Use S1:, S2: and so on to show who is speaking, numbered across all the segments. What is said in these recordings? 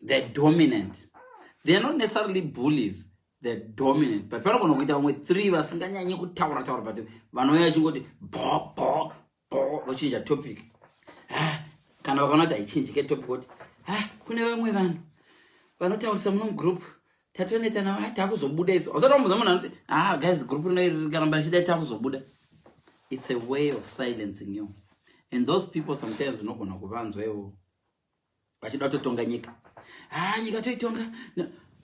S1: they're dominant. They're not necessarily bullies. They're dominant. But people are going to with three vasinganyanyi kutaura taura but vanoya chingoti bo vachinja topic. Kana vakanota ichinjike topic kuti kune vamwe vanhu vanotaurisa muno group tatoneta nawo takuzobuda izo. Usatomuza munhu anoti guys group rino rikaramba chida takuzobuda. It's a way of silencing you. And those people sometimes unogona kuvanzwa ivo vachida kutotonga nyika. Nyika toitonga.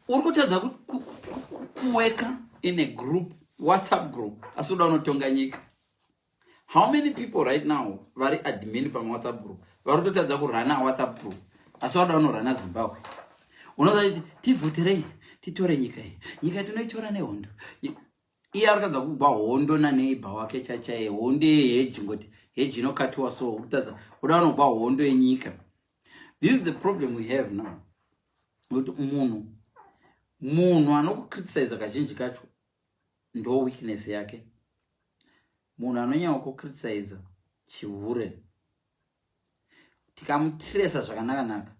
S1: Uri kutadza kuweka in a group, WhatsApp group, asi uda unotonga nyika. How many people right now vari admin pa WhatsApp group vari kutadza kurana WhatsApp group asi uda unorana Zimbabwe? Unoza kuti tivhutirei titore nyika iyi. Nyika tinoitora nehondo. Iye arikutadza kugwa hondo naneighbor wake chachaye, hondo yeheji, ngoti heji inokatiwa so kutadza uda unogwa hondo yenyika. This is the problem we have now. Kuti munhu anokukriticize kazhinji kacho ndo weakness yake. Munhu anonyanya kukriticize chihure. Tikamutresa zvakanaka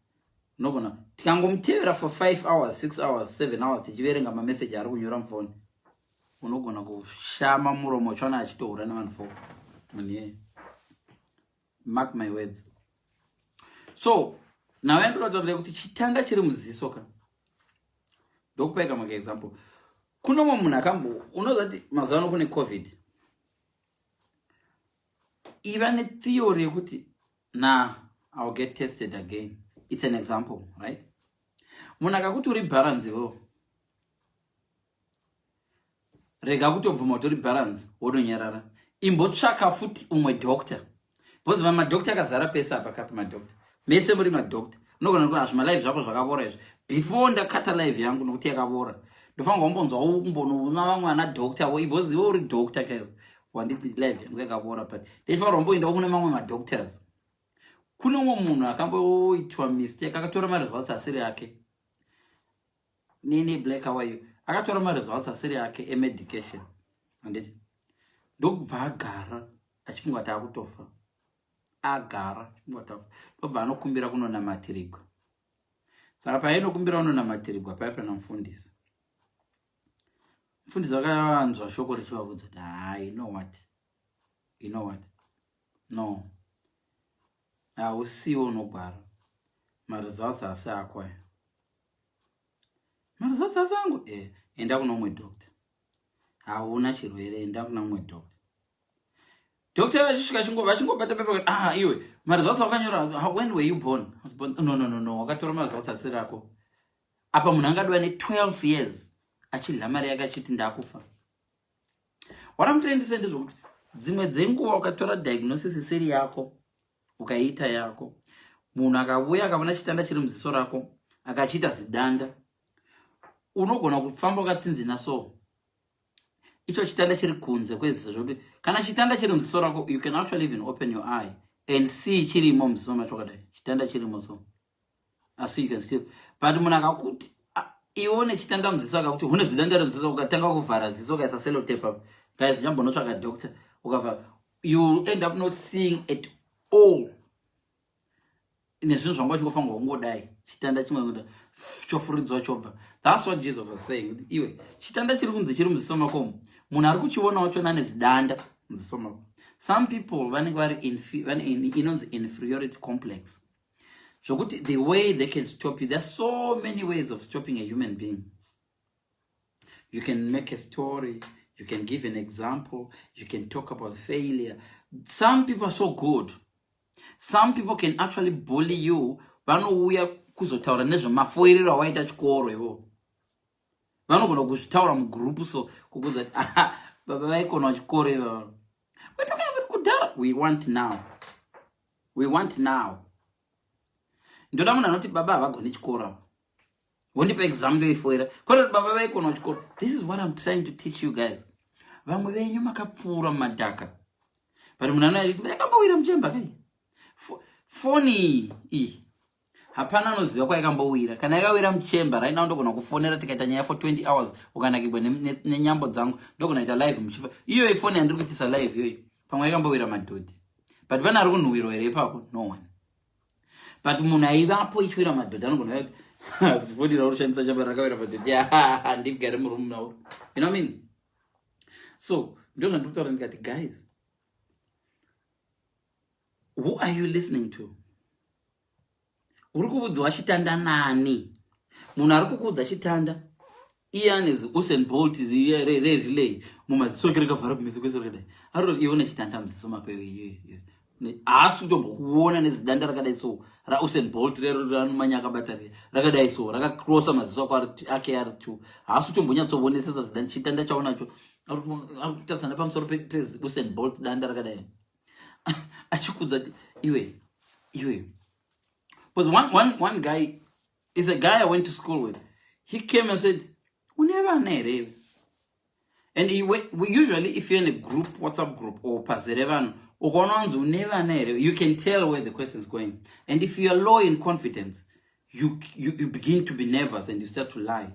S1: nogona tikangomutevera for 5 hours 6 hours 7 hours tichiverenga mamessage ari kunyora mufoni, unogona kushama muromo chona achitohura nevanhu 4 munhu. Mark my words. So now I ndinotaura kuti chitanda chiri muziso ka ndokupa kama example. Kuno munhu akambo unoza kuti mazano kune covid, even a theory yekuti I'll get tested again. It's an example, right? Munhu akakuti uri balance wo rega kutobvuma kuti uri balance wodonyarara, imbotsvaka futi umwe doctor, because madoctor akazara pesa apa kapi madoctor mese muri madoctor. Unogona kuti azvima live zvako zvakavora izvi before ndakata live yangu nokuti yakavora ndofanirwa kumbonzwa umbonoona vamwe ana doctor wo because iwe uri doctor kayo wanditi live yangu yakavora, but ndifanirwa kumboenda kune mamwe madoctors. Kuno munhu akamboitwa mistake akatora results asiri yake nini black awayo akatora results asiri yake emedication anditi ndokubva agara achifunga kuti akutofa, agara ngota ndobva anokumbira kunonamatirigwa. Saka painokumbira kunonamatirigwa paipa namufundisi akavanzwa shoko richivabudza kuti you know what no usiwo unogwara results asi akwaya results asangu enda kuna mumwe doctor, hauna chirwere enda kuna mumwe doctor. Doctor vachingobata pepa iwe results wakanyora when were you born? I was born. No wakatora results asiri ako. Apa munhu angadwa ne 12 years achidla mari yake achiti ndakufa. What I'm trying to say is dzimwe dzenguva ukatora diagnosis isiri yako ukaita yako, munhu akauya akavona chitanda chiri muziso rako akachita zidanda, unogona kufamba ukatsinzina so icho chitanda chiri kunze kweziso zvokuti kana chitanda chiri muziso rako you can actually even open your eye and see chirimo muziso macho kadai chitanda chirimo so asi you can still. But munhu akakuti ione chitanda muziso akakuti hune zidanda remuziso ukatanga kuvhara ziso ukaisa sellotape guys nyambonotsvaka doctor ukavhara, you end up not seeing at all. Nezvinhu zvanga chingofanirwa kungodai chitanda chimwe chofuridzwa chobva. That's what Jesus was saying. Iwe chitanda chiri kunze chiri muziso mako munhu ari kuchionawo chona nezidanda muziso mako. Some people vanenge vari inonzi inferiority complex zvokuti the way they can stop you, there are so many ways of stopping a human being. You can make a story, you can give an example, you can talk about failure. Some people are so good. Some people can actually bully you. Vanouya kuzotaura nezvemafoiriro awaita chikoro ivo. Vanogona kuzvitaura mugroup so kukuza baba vaikona chikoro ivo. We're talking about kudhara. We want now. Ndoda munhu anoti baba havagoni chikoro. Wondipa exam ndoifoira. Kwete baba vaikona chikoro. This is what I'm trying to teach you guys. Vamwe venyu makapfuura mumadhaka. But munhu anoiti yakambowira muchemba kai. Foni hapana anoziva kwaikambowira. Kana yakawira muchemba right now ndogona kufonera tikaita nyaya for 20 hours ukanakibwa nenyambo dzangu ndogona ita live muchifa. Iyo ifoni yandiri kuitisa live iyoyo pamwe yakambowira madhodhi. But vana ari kunhuhwirwa here ipapo no one. But munhu aivapo ichiwira madhodhi anogona kuti Zivonera urushandisa chamba rakawira patete. Yeah, ndigare muroom now. You know what I mean? So, those are ndikutaura guys. Who are you listening to? Uri kuudzwa chitanda nani? Munhu ari kukuudza chitanda. Ian is Usain Bolt is relay. Mumaziso kereka vhara kumeso kwese rakadai. Ari ione chitanda muziso mako iye. Haasi kutombokuona nezidanda rakadai so ra Usain Bolt rero ranomanya akabata rakadai so rakakrosa maziso ake ari two. Haasi kutombonyatsovonesesa zidanda chitanda chaonacho. Ari kutarisana pamusoro Usain Bolt danda rakadai. Achikudza iwe. Because one guy is a guy I went to school with. He came and said, "Never know." And we usually, if you're in a group, WhatsApp group, or Pazerevan, or Gononzo, never know. You can tell where the question is going. And if you're low in confidence, you begin to be nervous and you start to lie.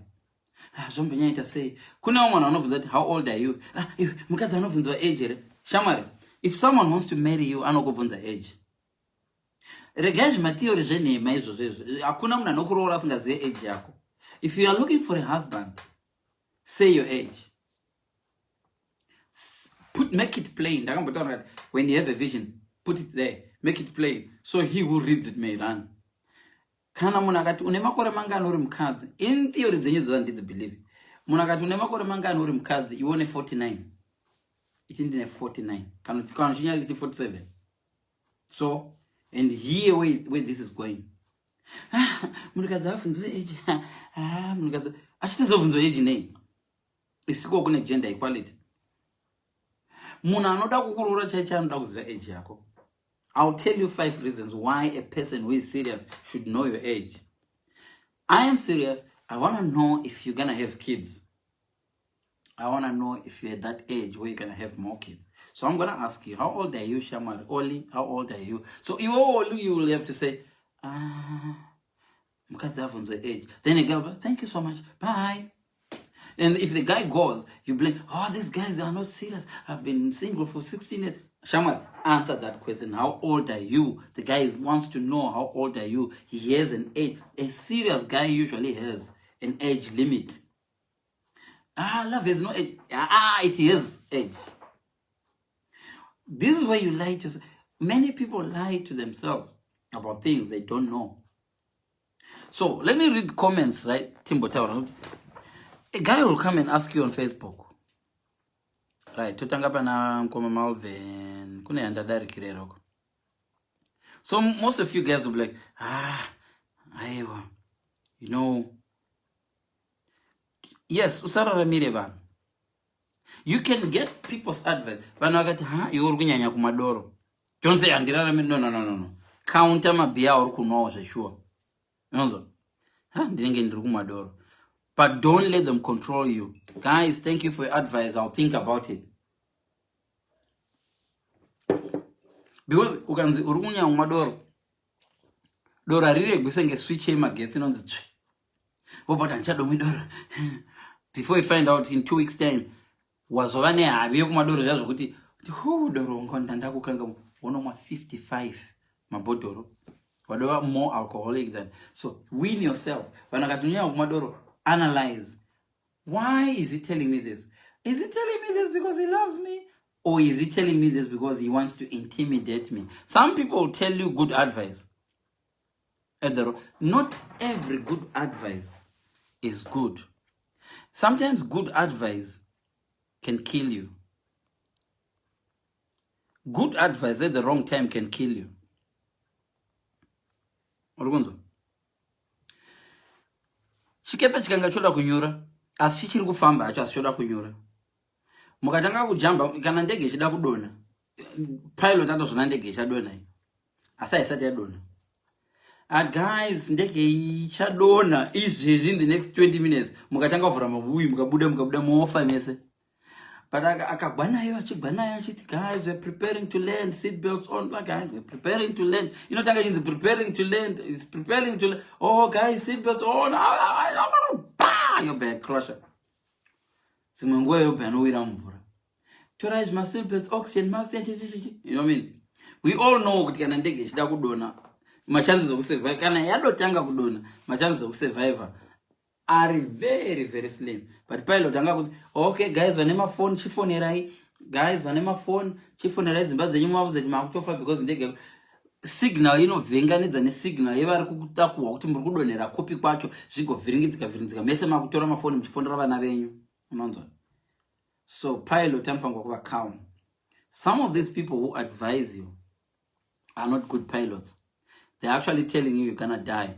S1: Zombanyita say, "Kuna one of that. How old are you?" Age. Shamari. If someone wants to marry you, I don't go on the age. Regage material jene maizo zezo. Akuna mna nokurora singaze age yako. If you are looking for a husband, say your age. Make it plain. When you have a vision, put it there. Make it plain. So he who reads it may run. Kana munakati unemakore mangano uri mukadzi. In theory dzenye dzandidzi believe. Munakati unemakore mangano uri mukadzi, you want a 49. It in 49. Kana chinyari 47. So, and here where this is going. Munakadzi afunzwe age. Munakadzi achitizovunzwa age nei. Isiko kune gender equality. Munhu anoda kukurora chaicha anoda kuziva age yako. I'll tell you 5 reasons why a person who is serious should know your age. I am serious. I want to know if you're going to have kids. I want to know if you're at that age where you're going to have more kids. So I'm going to ask you, how old are you, Shamar? Oli, how old are you? So you will have to say, age. Then you go, thank you so much. Bye. And if the guy goes, you blame, these guys are not serious. I've been single for 16 years. Shamar, answer that question. How old are you? The guy wants to know how old are you. He has an age. A serious guy usually has an age limit. Love has no age. It has age. This is where you lie to yourself. Many people lie to themselves about things they don't know. So let me read comments, right? Timbo Tower. A guy will come and ask you on Facebook. Right, Totangapana Nkoma Malvin, Kune and Dadari Kirero. So most of you guys will be like, you know. Yes, Usara Ramirevan. You can get people's advice. Vanagati, you're Gunyanya Kumadoro. Don't say Andira, no. Counter my beer or kuno, sure. No, didn't get Kumadoro. But don't let them control you. Guys, thank you for your advice. I'll think about it. Because ukanzi urukunya umadoro. Dora rire gusenge switch him against on the tree. But anchado midoro. Before you find out in 2 weeks time, was one abiyo kumadoro jazo kuti who doro ngondanda kukanga one 55 mabodoro. Whatever more alcoholic than. So win yourself. Vanakatunya kumadoro. Analyze. Why is he telling me this? Is he telling me this because he loves me? Or is he telling me this because he wants to intimidate me? Some people will tell you good advice. Not every good advice is good. Sometimes good advice can kill you. Good advice at the wrong time can kill you. Chikepe chikanga choda kunyura, asi chiri kufamba acho asi choda kunyura. Mukatanga kujamba kana ndege chida kudona. Pilot atozona ndege chadona. Asa isati yadona. Guys, ndege chadona is in the next 20 minutes. Mukatanga kuvura mabuyi mukabuda mofa mese. But akabanayo achibanayo achiti, guys, we're preparing to land, seat belts on, guys, we're preparing to land. You know, Tanga is preparing to land, it's preparing to land. Oh, guys, seat belts on. Your back crusher. Simangwe yo pano wira mvura. To rise my seat belts, oxygen mask. You know what I mean? We all know kuti kana ndege chida kudona. machances okusurvive kana yadotanga kudonha machances okusurvive are very very slim. But pilot angakuti okay guys vane mafoni chifonerai, guys vane mafoni chifonerai dzimba dzenyu mavudze makutofa because ndege signal inovhenganidza nesignal yevari kutakuhwa kuti muri kudonhera kopi kwacho zvigovhiringidzika mese makutora mafoni muchifondera vana venyu. Unonzwa? So pilot anofanirwa kuva calm. Some of these people who advise you are not good pilots. They're actually telling you you're gonna die.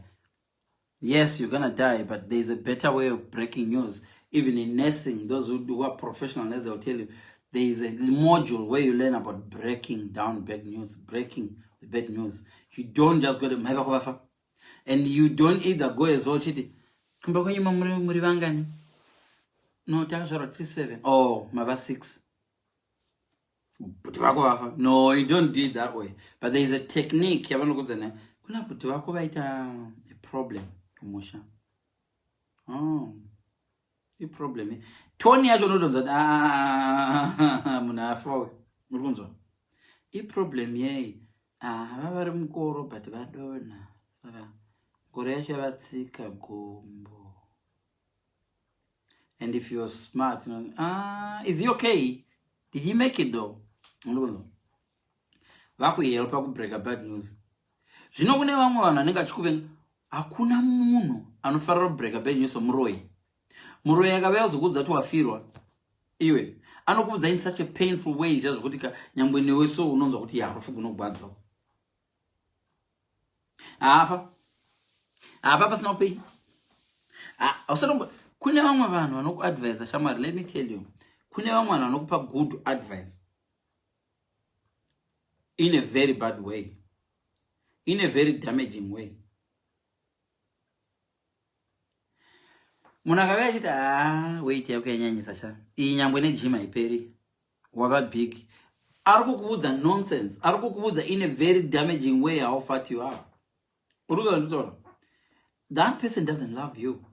S1: Yes, you're gonna die, but there's a better way of breaking news. Even in nursing, those who are professional nurses, they'll tell you there is a module where you learn about breaking down bad news, breaking the bad news. You don't just go to and you don't either go as well. No, 37. Oh, my 6. No, you don't do it that way. But there is a technique. A problem. Oh, a problem. Tony, I don't know that. A problem, yea. I'm go, but I don't know. And if you're smart, is he okay? Did he make it though? Vakuhelpa kubreaka bad news. Zvino kune vamwe vanhu anenge achikuvenga hakuna munhu anofarira kubreaka bad news muroyi. Muroyi akauya kuzokudza kuti wafirwa iwe anokudza in such a painful way zvazvokuti nyangwe newe so unonzwa kuti yarufu kunogwadzwa. Apa pasina upenyu. Kune vamwe vanhu vanokuadvise shamwari, let me tell you. Kune vamwe vanhu vanokupa good advice in a very bad way, in a very damaging way. Munhu akauya achiti wait yakanyanyisa sha iyi nyangwe nejima haiperi wava big, ari kukuudza nonsense, ari kukuudza in a very damaging way how fat you are. That person doesn't love you.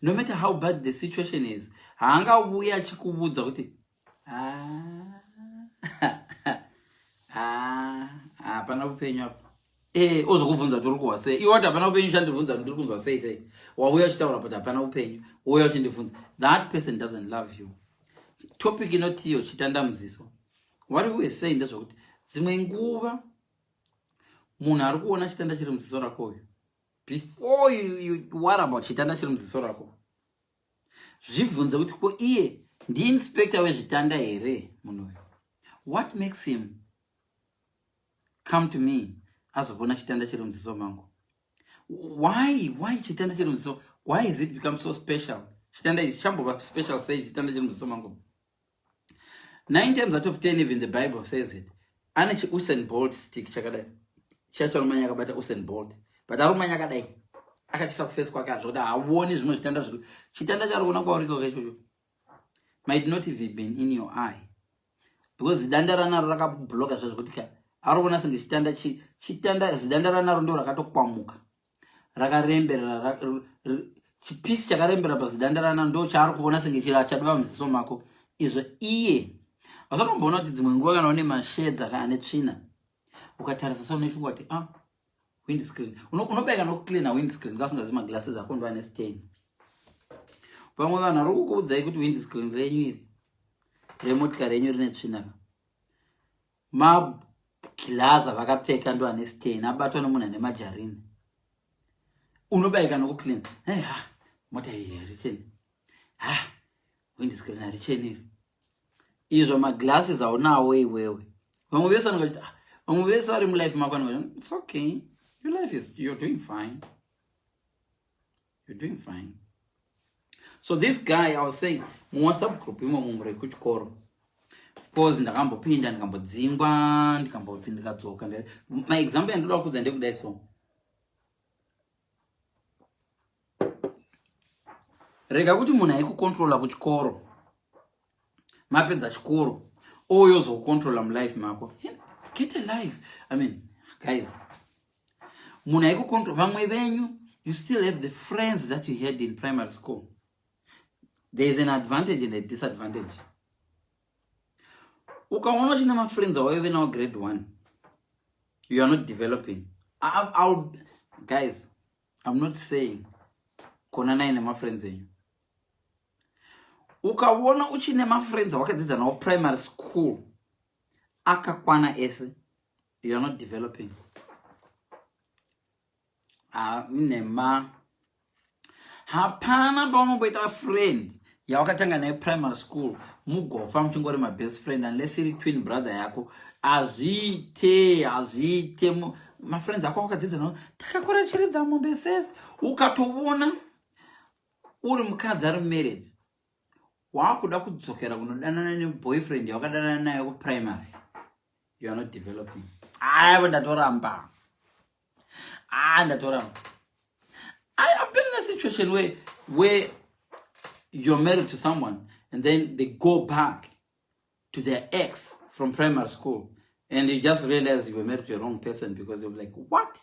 S1: No matter how bad the situation is, haangauya achikuudza kuti hapana upenyu apo. Ozokubvunza kuti uri kuhwa sei. Iwe wati hapana upenyu uchandibvunza kuti uri kunzwa sei sei. Wauya uchitaura kuti hapana upenyu, wauya uchindibvunza. That person doesn't love you. Topic inotiyo chitandamuziso. What we were saying ndezvokuti dzimwe nguva munhu ari kuona chitanda chiri muziso rako uyu. Before you worry about chitanda chiri muziso rako, zvibvunze kuti ko iye ndi-inspector wezvitanda here munhu uyu. What makes him come to me azobona chitanda chiri muziso mangu? Why chitanda chiri muziso? Why is it become so special? Chitanda ichi chambova special sei chitanda chiri muziso mangu? 9 times out of 10 even the Bible says it. Ane Usain Bolt stick chakadai. Chachanomanya akabata Usain Bolt. But arumanya akadai. Akachisa kuface kwake azvokuti haoni zvimwe zvitanda zviri. Chitanda chari kuona kwauri ichocho might not even been in your eye. Because zidanda ranaro rakabloka zvazvokuti ari kuona senge chitanda zidanda ranaro ndo rakatokwamuka. Rakaremberera chipisi chakarembera pazidanda ranaro ndo chaari kuona senge chadova muziso mako. Izvo iye vasatomboona kuti dzimwe nguva kana une mashedza ane tsvina ukatarisa so unofunga kuti windscreen unobaika nokucleana windscreen kasingazi maglasses ako ndo ane stain. Pamwe vanhu vari kukuudzai kuti windscreen renyu iri remotikari renyu rine tsvina, maglaza vakapfeka ndo ane stain abatwa nemunhu ane majarini. Unobaika nokucleana mota iyi haricheni, windscreen haricheni iri. Izvo maglasses aunawo iwewe. Vamwe vese vanoti vamwe vese vari mulife mako vanoti it's okay, your life is, you're doing fine, you're doing fine. So this guy, I was saying, WhatsApp group imo mumure kuchikoro. Of course ndakambopinda ndikambodzingwa ndikambopinda ndikadzoka. My example yandoda kudza ndekudai so. Rega kuti munhu aikukontrola kuchikoro. Mapedza chikoro oyozokukontrola mulife mako. Get a life. I mean, guys, munhu aikukontrola vamwe venyu, you still have the friends that you had in primary school. There is an advantage and a disadvantage. Ukaona china ma friends awaive nawo grade 1. you are not developing. Guys, I'm not saying konana ine ma friends enyu. Ukawona uchine ma friends wakadzidza nawo primary school akakwana ese, you are not developing. Nema hapana paunomboita friend yawakatanga naye primary school mugofa muchingori my best friend unless iri twin brother yako. Azviite my friends ako wakadzidza nawo takakura chiridza mombe sese. Ukatoona uri mukadzi ari marriage wakuda kudzokera kunodanana neboyfriend yawakadanana naye kuprimary, you are not developing. Ndatoramba. I've been in a situation where you're married to someone and then they go back to their ex from primary school and you just realize you were married to the wrong person because you're like, what?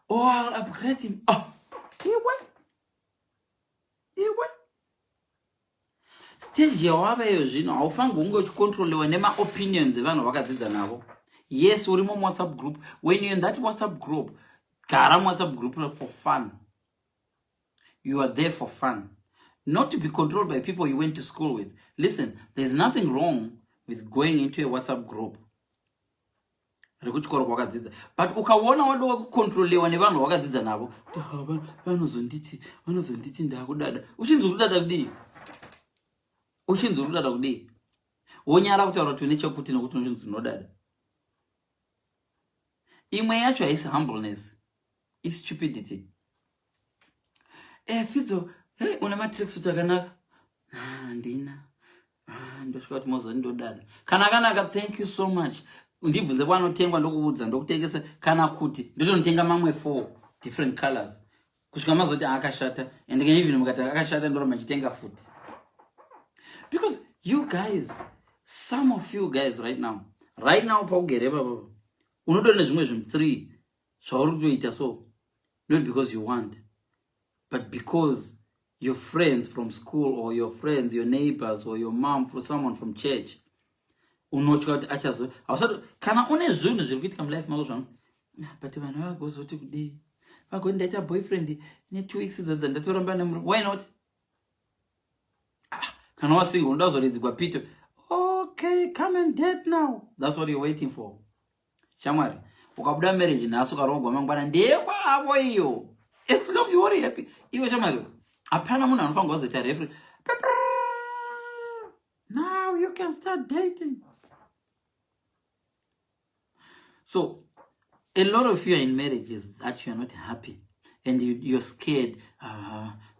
S1: Oh, I'll upgrade him. Oh, he went. Stage yawaveyo zvino haufangi kunge uchicontroliwa nema-opinions evanhu vakadzidza navo. Yes, uri mu WhatsApp group. When you're in that WhatsApp group, gara WhatsApp group for fun. You are there for fun. Not to be controlled by people you went to school with. Listen, there's nothing wrong with going into a WhatsApp group. But ukawona wado kukontroliwa nevanhu vakadzidza navo. Vanozonditi ndakudada. Uchinzurudada kudii? Wonyara kutaura kuti nechekuti nokuti unodada. Imwe yacho haisi humbleness, is stupidity. Fidzo, hey, una matrix utakanaka. Ndina. Ndosvika kuti mozondodada. Kanaka, thank you so much. Ndibvunze kwanotengwa ndokubudza ndokutengesa kana kuti ndotonotenga mamwe 4 different colors. Kusvika mazoti akashata and even mukati akashata ndoramba chitenga futi. Because you guys, some of you guys right now paugere baba. Unodone zvimwe zvinhu 3 zvauri kutoita so, not because you want, but because your friends from school or your friends, your neighbors or your mom, for someone from church, unotya kuti achazo hausati kana une zvinhu zviri kuitika mulife mako zvangu, but vanhu vagozoti kudii, vagondaita boyfriend ne 2 weeks idzodzo ndatoramba nemurume. Why not? Kana wasingle undazoridzikwa Peter, okay, come and date now. That's what you're waiting for. Shamwari, ukabuda marriage naso karogwa mangwana ndekwavo iyo. You are happy. Iwe shamwari, apana munhu anofanira kuzoita referee. Now you can start dating. So, a lot of you are in marriages that you are not happy and you're scared.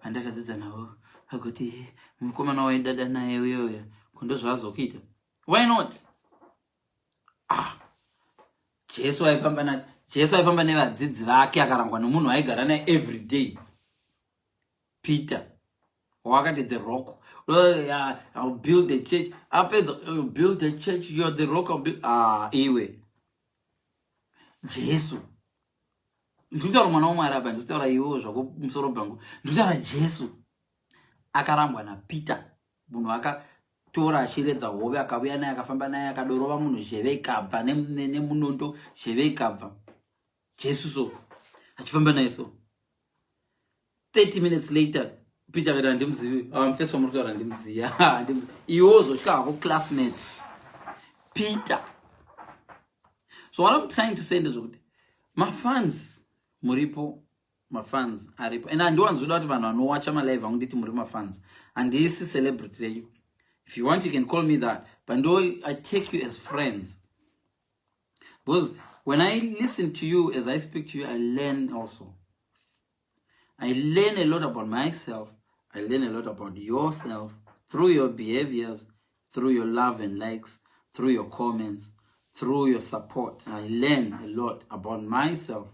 S1: Andakadzidza nawo akuti mukomana waidada naye uyoya kundozvazokuita. Why not? Jesu aifamba nevadzidzi vake akarangwa nomunhu aigara naye every day. Peter wakati the rock. I'll build a church. I'll build a church. You're the rock. Iwe Jesu. Nditaura mwana waMwari apa, nditaura iwo zvako musoro pangu. Nditaura Jesu akarambwa naPeter. Munhu akatora achiredza hove akauya naye akafamba naye akadorova munhu zheve ikabva nemunondo zheve ikabva. Jesu so achifamba naye so 30 minutes later Peter akati handimzivi. First wamuri kutaura handimziya. Iwo zosvika hako classmate Peter. So what I'm trying to say is that my fans muripo, my fans aripo, and I don't want to watch my live. I'm going my fans, and this is celebrity. If you want, you can call me that. But no, I take you as friends, because when I listen to you, as I speak to you, I learn also. I learn a lot about myself. I learn a lot about yourself through your behaviors, through your love and likes, through your comments, through your support. I learn a lot about myself.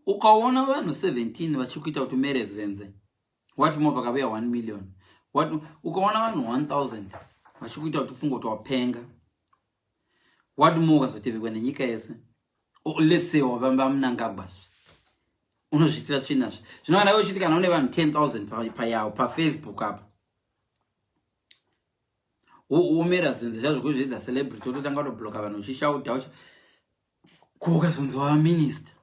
S1: Ukaona vanhu 17 vachikuita kuti mere zenze. What more pakavea 1 million. What ukaona vanhu 1000 vachikuita kuti fungo to wapenga. What more kazotevekwa nenyika yese. Let's say wavamba mnangagwa. Unozvitira chinazvo. Zvinova nayo chitika naone vanhu 10,000 payawo pa Facebook apa. Umera zenze zvazvo kuzvidza celebrity utotanga kutobloka vanhu uchishauta Kokazonzwa minister,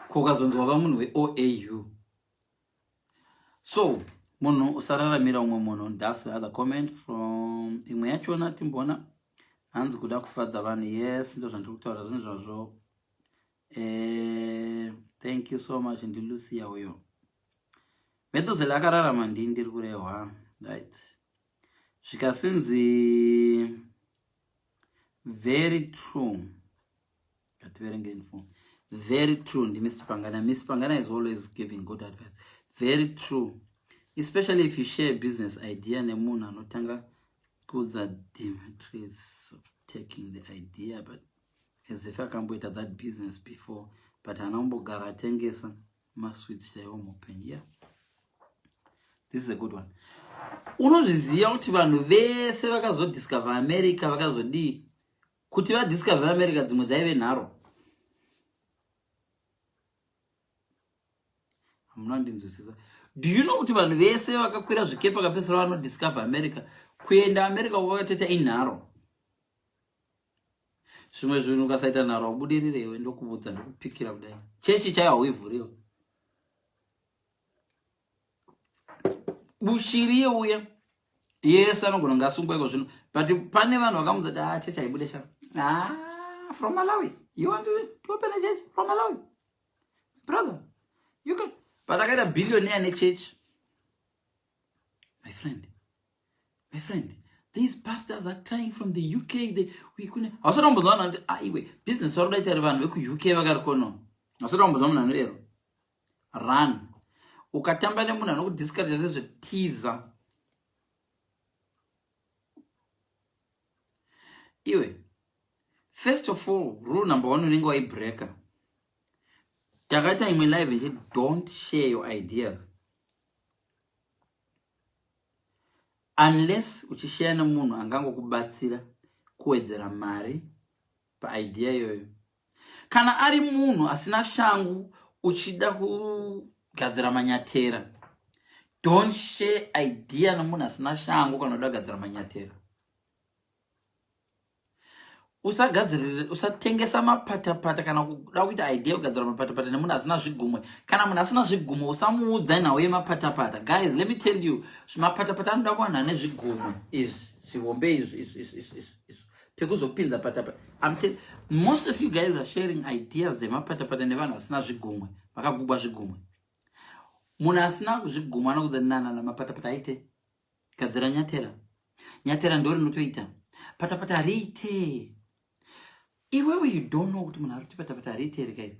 S1: kokazonzwa vamunhu weOAU. So munhu usararamira umwe munhu. That's the other comment from imwe yachona timbona hanzi kuda kufadza vanhu. Yes, ndo zvandiri kutaura zvinhu zvazvo. Thank you so much ndilucia uyo. Metozela akararama ndiri kurehwa. Right. Zvikasinzi very true. Very true. Mr. Pangana. Mr. Pangana is always giving good advice. Very true. Especially if you share a business idea, Nemuna notanga kuza Dimitris of taking the idea, but as if I can wait at that business before, but anombo garatengesa must switch the home open. Yeah. This is a good one. Unozviziva kuti vanhu vese vakazodiscover America vakazodi kuti vadiscover America dzimwe dzaive nharo. Do you know kuti vanhu vese vakakwira zvikepe vakapedzisira vanodiscover America? Kuenda America kwakatoita inharo. Zvimwe zvinhu ukasaita nharo wabudirire ndokubudza ndokupikira kudai. Chechi chaiwa hauivhuriwo. Bushiri uya. Yes, anogona ngasungweko zvino. But pane vanhu vakamudza kuti chechi haibude shaka. From Malawi. You want to open a church from Malawi? Brother, you can. But I got a billionaire in a church. My friend, these pastors are trying from the UK. We couldn't. I was on business or later van UK vagakono. I was on run. Ukatamba nemuna no discourage as a teaser. Anyway, first of all, rule number 1 unengo a breaker. Takata in my life, don't share your ideas. Unless uchishare na munhu angango kubatsira kuwedzera mari pa idea yoyo. Kana ari munhu asina shangu uchida kugadzira manyatera. Don't share idea na munhu asina shangu kana uda kugadzira manyatera. Usatengesa mapatapata kana kuda kuita idea kugadzira mapatapata nemunhu asina zvigumwe. Kana munhu asina zvigumwe usamuudza nawe mapatapata. Guys, let me tell you, mapatapata anoda kuwana nezvigumwe. Zvihombe izvi. Pekuzopinza patapata. I'm telling most of you guys are sharing ideas dzemapatapata nevanhu asina zvigumwe. Vakagugwa zvigumwe. Munhu asina zvigumwe anokudza nana mapatapata aite. Gadzira nyatera. Nyatera ndori rinotoita. Patapata rite. Iwewe you don't know kuti munhu ari patapata rite rikaita.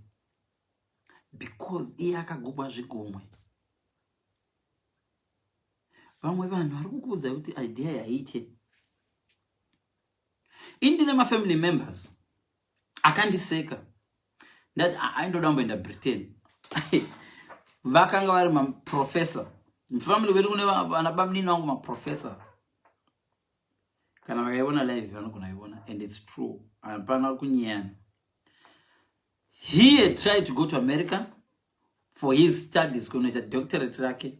S1: Because iye akagugwa zvigumwe. Vamwe vanhu vari kukuudza kuti idea yaite. Indine ma-family members akandiseka ndati aindoda kumboenda Britain. Vakanga vari maprofessor. Mufamily wedu kune vana bamnini vangu maprofessors. Kana vakaiona live vanogona iona, and it's true. Hapana kunyana. He had tried to go to America for his studies, kunoita doctorate rake.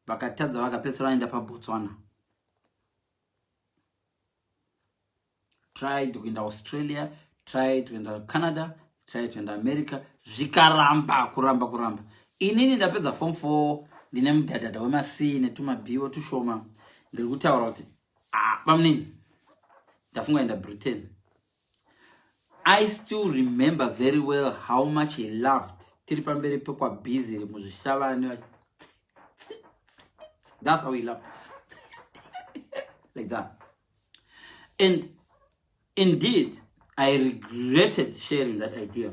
S1: Vakatadza vakapedzisira vaenda paBotswana. Tried to go into Australia, tried to enter Canada, tried to enter America. Zvikaramba kuramba. Inini ndapedza form 4 ndine mudhadhadha wemasi netumabhiwo tushoma. Ndiri kutaura kuti bamnini ndafunga enda Britain. I still remember very well how much he loved. Tiri pamberi pekwa busy muzvishavani. That's how he loved. Like that. And indeed, I regretted sharing that idea.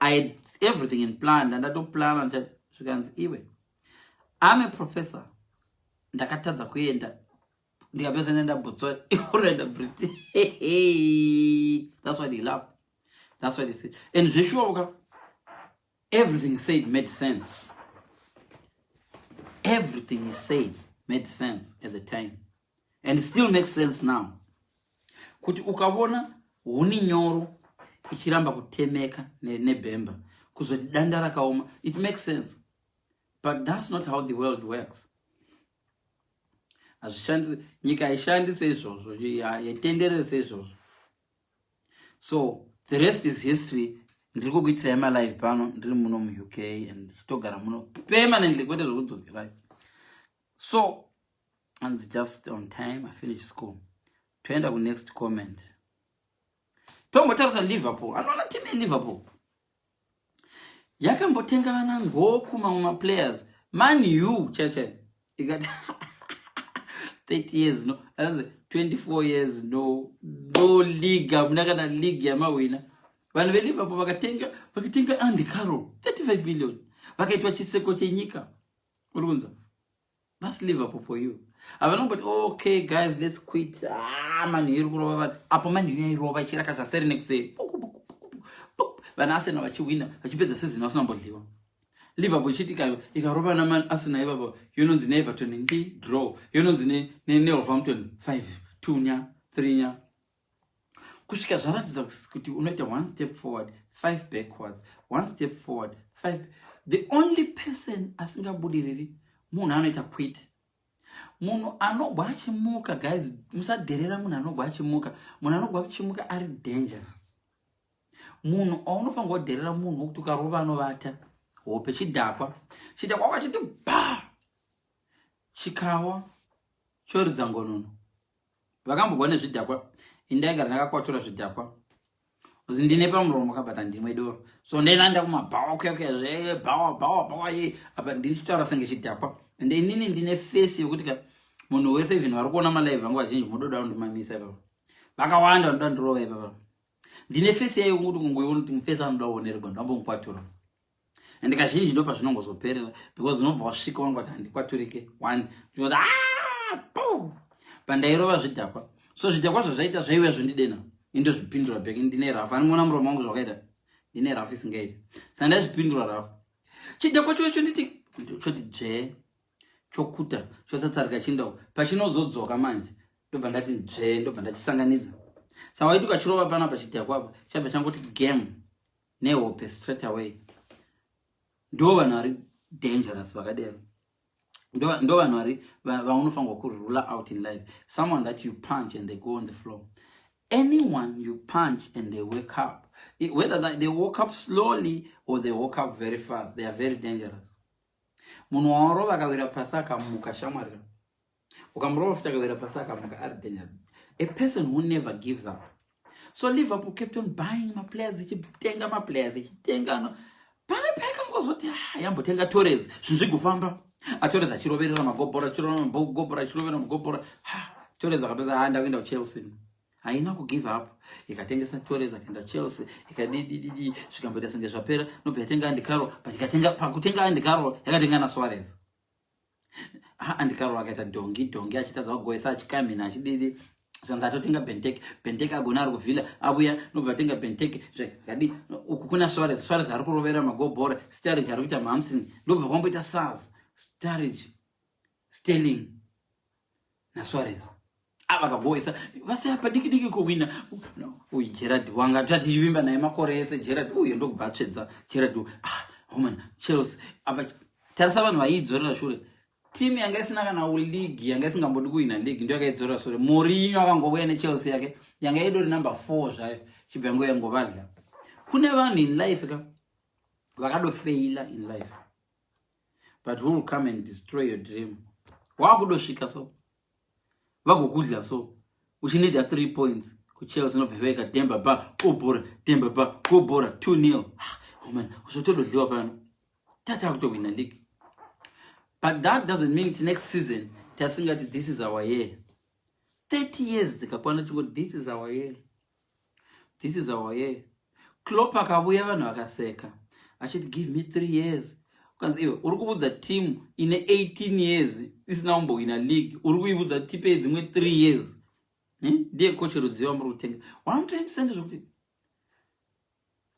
S1: I had everything in plan, and I don't plan until she can see. I'm a professor. Ndakatadza kuenda. Ndikapezenda Botswana iurenda Britain. That's what he loved. That's what he said. And Joshua, everything he said made sense. Everything he said made sense at the time. And it still makes sense now. Kuti ukabona huni nyoro ichiramba kutemeka nebemba kuzoti danda rakaoma, it makes sense. But that's not how the world works. Nyika haishandise izvozvo, yaitenderese izvozvo. So The rest is history. Ndiri kuitira my life pano ndiri muno mu UK and chitogara muno permanently kwete zvekudzokera, right? So and just on time I finished school. Toenda ku next comment. Tombotarisa Liverpool. Anoona team in Liverpool yakambotenga vana ngoku mamwe players. Man U cheche ikati 30 years no, 24 years no league, amuna kana league yamawina. Vanhu veLiverpool vakatenga Andy Carroll 35 million vakaitwa chiseko chenyika. Urunza, that's Liverpool for you. Avana but okay guys, let's quit. Man iri kurova vat apo man irova chiraka chasere nekusei vana Arsenal vachiwina vachipedza season vasinambodliwa. Liverpool chitika ikarova na Man Arsenal ivavo yononzi neEverton ndi draw, yononzi ne Wolverhampton 5-2 nya 3 nya. Kusvika zvaratidza kuti unoita 1 step forward 5 backwards, 1 step forward 5. The only person asingabudiriri munhu anoita quit. Munhu anogwa achimuka, guys, musadherera munhu anogwa achimuka. Munhu anogwa achimuka ari dangerous. Munhu aunofanirwa kudherera munhu wokuti ukarova anovata hope chidhakwa wachiti ba chikawa choridza ngonono. Vakambogwa nezvidhakwa. Indaigara ndakakwatura zvidhakwa. Uzi ndine pamuromo kabata ndimwe doro. So ndaenda kumabhawa okay bawa ye apa ndichitaura senge chidhakwa. Ende inini ndine face yokuti ka munhu wese even vari kuona malive vangu vazhinji munoda ndimamisa ipapo. Vakawanda vanoda ndirova ipapo. Ndine face yayo kuti kungoiona kuti mufese anoda kuonerwa ndambomukwatura. Ende kazhinji ndo pazvinongozoperera because unobva wasvika wangu kuti handikwaturike 1 ndinoti pandairova zvidhakwa. So zvidhakwa zvaita zvaiuya zvondidena indozvipindura back. Ndine rafu anoona muromo wangu zvakaita ndine rafu isingaiti saka ndaizvipindura rafu. Chidhakwa chocho nditi choti dzve chokuta chosatsarika chindau pachinozodzoka manje ndobva ndati dzve ndobva ndachisanganidza. Saka waiti ukachirova pana pachidhakwa apa chabva changoti game nehope straight away. Ndo vanhu vari dangerous vakadero. Ndo vanhu vari vaunofanirwa kurula out in life. Someone that you punch and they go on the floor. Anyone you punch and they wake up, whether they woke up slowly or they woke up very fast, they are very dangerous. Munhu waurova akawira pasi akamuka shamwari. Ukamurova futi akawira pasi akamuka ari dangerous. A person who never gives up. So Liverpool kept on buying my players, ichitenga my players, ichitenga. Pane peka mukazoti yambotenga Torres zvinzvigufamba. Torres achiroverera magobhora, achirovera magobhora. Torres akapedza ndakuenda kuChelsea. Haina kugive up. Ikatengesa Torres akaenda Chelsea, ikadidididi zvikamboita senge zvapera, nobva yatenga Andy Carroll, pakutenga Andy Carroll yakatenga na Suarez. Andy Carroll akaita dongi achitadza kugoesa achikamina achididi. Sanga atotenga Benteke agona ari kuvhila abuya nobva atenga Benteke zvakadi uku kuna Suarez ari kurovera magobhora, Sturridge ari kuita hamstring, ndobva kwamboita Sars, Sturridge, Sterling na Suarez. Vakagowesa vasa padiki kuwina. Uyu Gerrard wanga tatichivimba naye makore ese. Gerrard uyu ndokubva atsvedza Gerrard. Man, Chelsea apa tarisa vanhu vaidzorera shure. Timu yanga isina kana league, yanga isingambodi kuwina league ndio yakaidzorera shure. Mourinho akangouya neChelsea yake yanga idori number 4 zvayo chibva ngoyangobadla. Kune vanhu in life ka vakadofaila in life, but who will come and destroy your dream. Wakudosvika so vagokudla so uchinida 3 points kuChelsea nobveka Demba Ba obhora 2-0. Man, uzotododliwa pano tata kutowina league. But that doesn't mean next season tasingati this is our year. 30 years zikakwana chingoti this is our year. This is our year. Klopp akabuya vanhu vakaseka achiti give me 3 years. Kanzi iwe uri kubudza team ine 18 years isina kumbowina league, uri kuibudza tipe dzimwe 3 years. Ndiye coach rudziwa muri kutenga. What I'm trying to say is that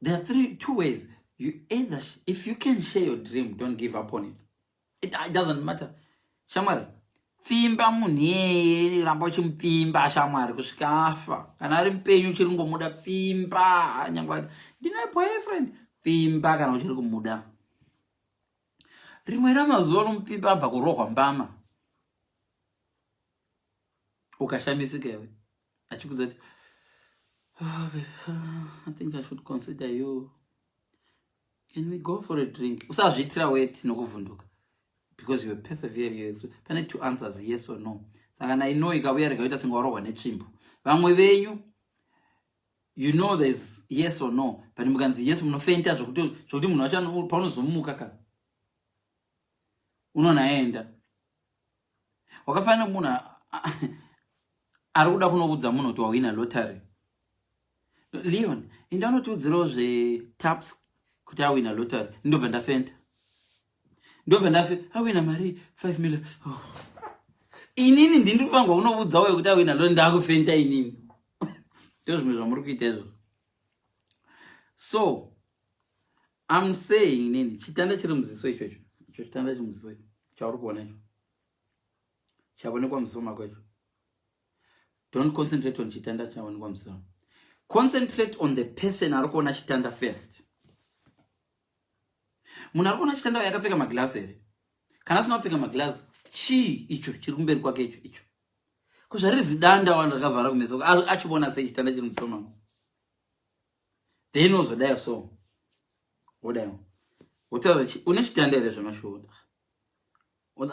S1: there are 2 ways. You either, if you can share your dream, don't give up on it. It doesn't matter. Shamari, fimba munye ramba chimfimba shamari kusvika afa. Kana ari mpenyu chiri kungomuda fimba nyangwa ndine boyfriend fimba kana uchiri kumuda. Rimwe ramazuva nomupimba abva kurohwa mbama. Ukashamisika iwe. Achikudza kuti I think I should consider you. Can we go for a drink? Usazvitira wait nokuvhunduka. Because you were persevering. Pane two answers, yes or no. Saka na ino ikauya rikaita sengarohwa netsvimbo. Vamwe venyu, you know there's yes or no, but mukanzi yes munofenta zvokuti munhu wacho paunozomuka kana. Unonaenda. Wakafanira munhu ari kuda kunoudza munhu kuti wawina lottery. Leon, indanotiudzirawo zve-taps kuti awina lottery. Ndobva ndafenta. Awina mari 5 million. Oh. Inini ndiri kupangwa unoudza uye kuti awina lottery ndakufenta inini. Ndozvimwe zvamuri kuita izvo. So, I'm saying nini, chitanda chiri muziso ichocho. Icho chitanda chiri muziso icho. Chauri kuona icho. Chaonekwa muziso mako icho. Don't concentrate on chitanda chaonekwa muziso. Concentrate on the person ari kuona chitanda first. Munhu ari kuona chitanda yakapfeka maglass here. Kana asina kupfeka maglass, chii icho chiri kumberi kwake icho. Kuzvari zidanda wandakavhara kumeso achibona sei chitanda chiri muziso mangu. Then uzodai so. Wodai. Wotara une chitanda here zvamashoda.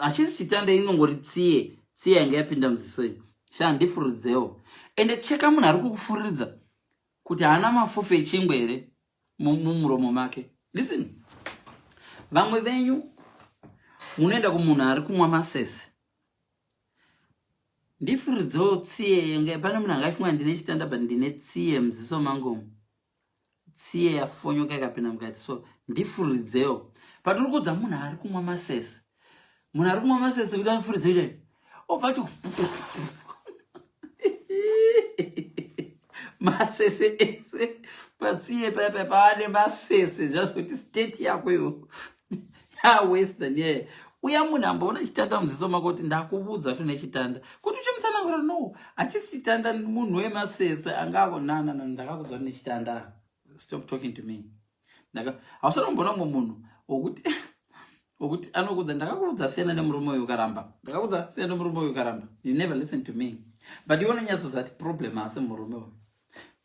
S1: Achisi chitanda inongori tsiye yanga yapinda muziso iyi. Shandifuridzeo. Ende cheka munhu ari kukufuridza kuti haana mafufu echingwe here mumuromo make. Listen. Vamwe venyu munoenda kumunhu ari kumwa masese. Ndifuridzeo tsiye yanga pane munhu angaifunga ndine chitanda but ndine tsiye muziso mangu. Tsiye yafonyoka ikapinda mukati. So ndifuridzeo. Patiri kuudza munhu ari kumwa masese. Munhu ari kumwa masese kuti anifuridzeo ile. Obva cho masese ese patsiye pepe pane masese zvazvoti state yako iyo ya western ye uya munhu amboona chitanda muziso mako kuti ndakubudza kuti une chitanda kuti uchimutsanangura no achisi chitanda munhu wemasese angakonana ndakakudza kuti une chitanda. Stop talking to me. Hausana kumbona mumwe munhu okuti anokudza ndakakudza siyana nemurume uyu ukaramba. Ndakakudza siyana nemurume uyu ukaramba. You never listen to me. But you wanonyatsozati problem asi murume uyu.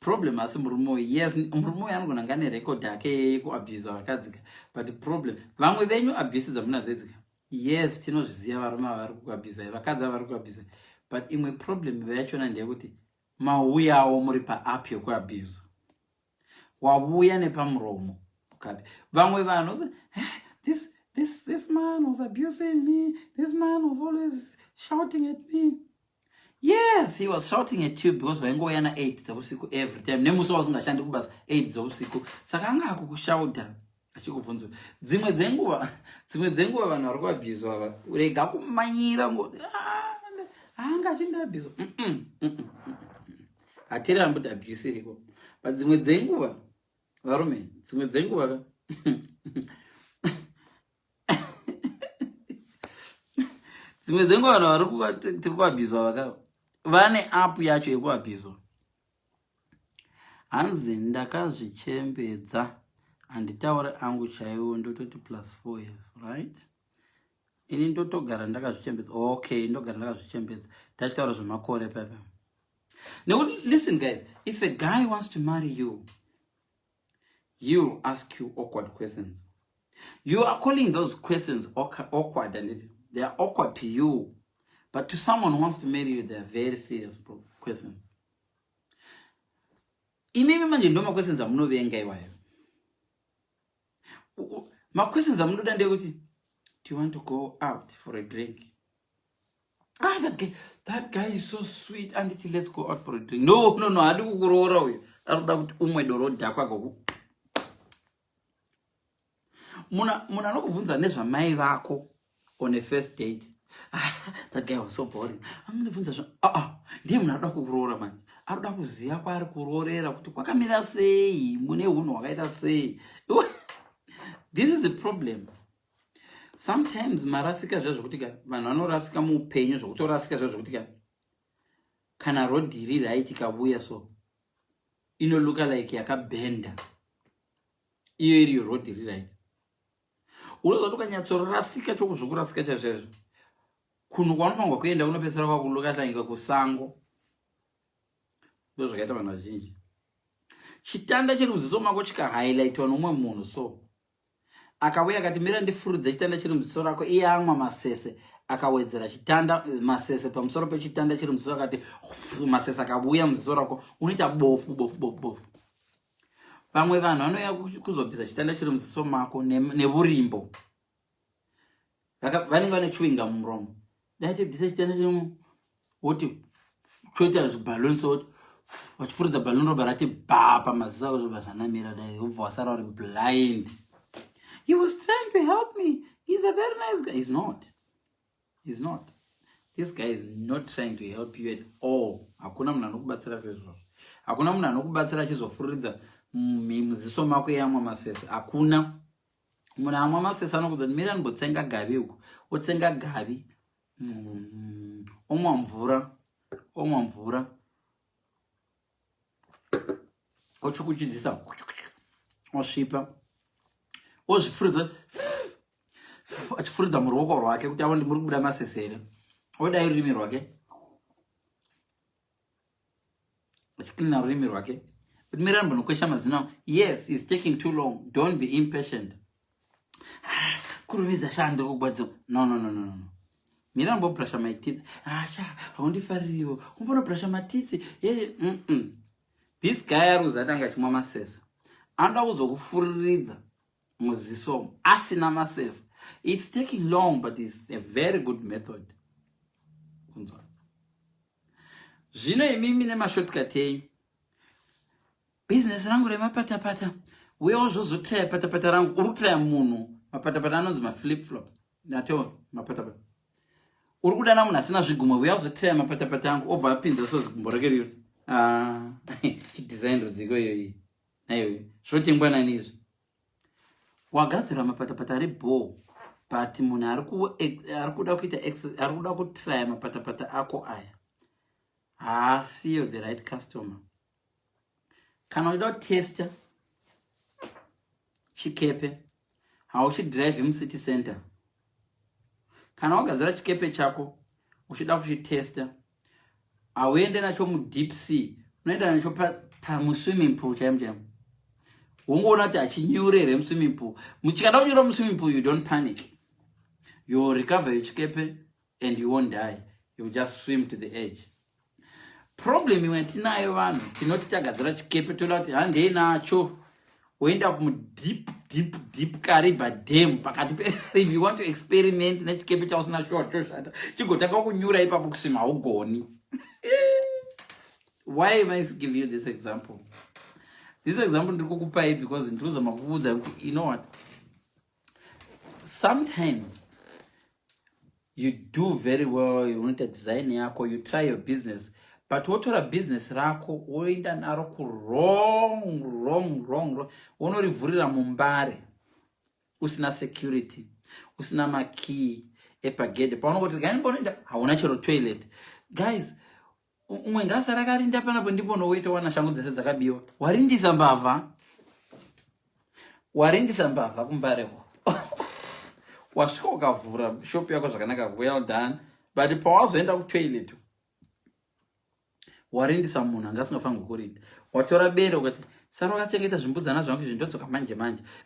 S1: Problem asi murume uyu. Yes, murume uyu anogona ngane record yake yekuabuse vakadzika. But the problem, vamwe venyu abuse dzamunadzedzika. Yes, tinozviziva varume vari kuabuse, vakadzi vari kuabuse. But imwe problem yachona ndeyekuti mauyawo muri pa-app yekuabuse. Wauya nepamuromo. Vamwe vanhu this man was abusing me. This man was always shouting at me. Yes, he was shouting at you because vaingouya na8 dzausiku every time. Nemusi wasingashandi kubasa 8 dzausiku. Saka anga akukushauta achikubvunza. Dzimwe dzenguva vanhu vari kuabuse ava urega kumanyira ngoti anga achindiabuse. Hatiri ambuti abuse iriko. But dzimwe dzenguva varume, dzimwe dzenguva dzimwe dzenguva vanhu vari tiri kuabhizwa vaka vane app yacho yekuabhizwa. Hanzi ndakazvichembedza handitaura angu chaiwo ndototi +4 years, right? Ini ndotogara ndakazvichembedza. Okay, ndogara ndakazvichembedza. Tachitaura zvemakore pepe. Now listen guys, if a guy wants to marry you, he'll ask you awkward questions. You are calling those questions awkward, and they are awkward to you. But to someone who wants to marry you, they are very serious questions. Imimi manje ndo questions amunovenga iwayo. Questions amunoda ndekuti, do you want to go out for a drink? That guy is so sweet, and let's go out for a drink. No, hadi kukuroora uyu. Arikuda kuti umwe doro dhakwa goku. Muna anokubvunza nezvamai vako on a first date. That guy was so boring. Amunobvunza ndiye munhu arikuda kukuroora manje. Arikuda kuziva kwaari kuroorera kuti kwakamira sei, mune hunhu hwakaita sei. This is the problem. Sometimes marasika zvazvokutika vanhu vanorasika muupenyu zvokutorasika zvazvokutika kana rodhi riri right ikabuya so inoluka like yakabhenda iyo iriyo rodhi riri right. Unozoti ukanyatsorasika chokuzvokurasika chazvezvo kunhu kwanofanirwa kuenda kunopedzisira kwakuluka tangika kusango. Ndo zvakaita vanhu vazhinji. chitanda chiri muziso mako chikahighlightwa nomwe munhu so akauya akati mira ndifurudze chitanda chiri muziso rako iye amwa masese akawedzera chitanda masese pamusoro pechitanda chiri muziso akati masese akabuya muziso rako unoita bofu bofu bofu bofu. Pamwe vanhu vanouya kuzobvisa chitanda chiri muziso mako neburimbo vanenge vane chewinga mumuromo dai bvisa chitanda chiri woti choita zviballoons woti wachifurudza balloon roba rati bha pamaziso ako zvoba zvanamira dai ubva wasara uri blind. He was trying to help me. He's a very nice guy. He's not. He's not. This guy is not trying to help you at all. Hakuna munhu anokubatsira sezvo. Hakuna munhu anokubatsira achizofuridza muziso mako yamwa masese. Hakuna. Munhu amwa masese anokudza mira ndibotsenga gavi uko. Otsenga gavi. Omwa mvura. Omwa mvura. Ochukuchidzisa. Osvipa. Ozvifuridza. Achifuridza muruoko rwake kuti aone muri kubuda masese here. Odai rurimi rwake. Achiklina rurimi rwake. But mira ndinokwesha mazino. Yes, it's taking too long. Don't be impatient. Kurumidza shandi kugwadzo. No. Mira brush my teeth. Sha, haundifaririwo. Umbono brush my teeth. This guy aruzatanga chimwa masese. Anda uzokufuriridza muziso asina masese. It's taking long, but it's a very good method. Zvino imimi nemashortcut ei. Business rangu remapatapata. Wewo zvozotraya patapata rangu. Urutraya munhu. Mapatapata anonzi maflip-flops. Nateo mapatapata. Urikudana munhu asina zvigumwe. Wewo zotraya mapatapata angu. Obva apinza so zigumbo rake riri. Design rudziko iyoyi. Naiwe. Zvotengwa nani izvi. Wagadzira mapatapata ari ball. But munhu arikuda kutraya mapatapata ako aya. See you the right customer. Kana uchida kutesta chikepe, hauchidrive mucity center. Kana wagadzira chikepe chako, uchida kuchitesta, hauende nacho mudeep sea, unoenda nacho pamuswimming pool chaimo. Ungoona kuti achinyurere muswimming pool. Muchikada kunyura muswimming pool, you don't panic. You will recover your chikepe and you won't die. You will just swim to the edge. Problem imwe tinayo vanhu tinoti tagadzira chikepe toda kuti handei nacho woenda deep Kariba dam pakati if you want to experiment nechikepe chausina choshata chigotanga kunyura ipapo kusima haugoni. Why am I giving you this example? This example ndiri kukupai because ndinozama kuudza kuti you know what, sometimes you do very well, you want a design yako, you try your business, but wotora business rako woenda naro ku wrong wonorivhurira mumbare usina security, usina makey epagedhe paunongoti gani mbonoenda hauna chero toilet. Guys, umwe ngasara akarinda panapo ndipo noita wana shangu dzese dzakabiwa. Warindisa mbavha kumbareko. Wasvika ukavhura shop yako zvakanaka, well done, but pawazoenda kutoilet warindisa munhu anga asingafanirwi kurinda. Watora bere ukati sara wakachengeta zvimbudzana zvangu izvi ndodzoka manje.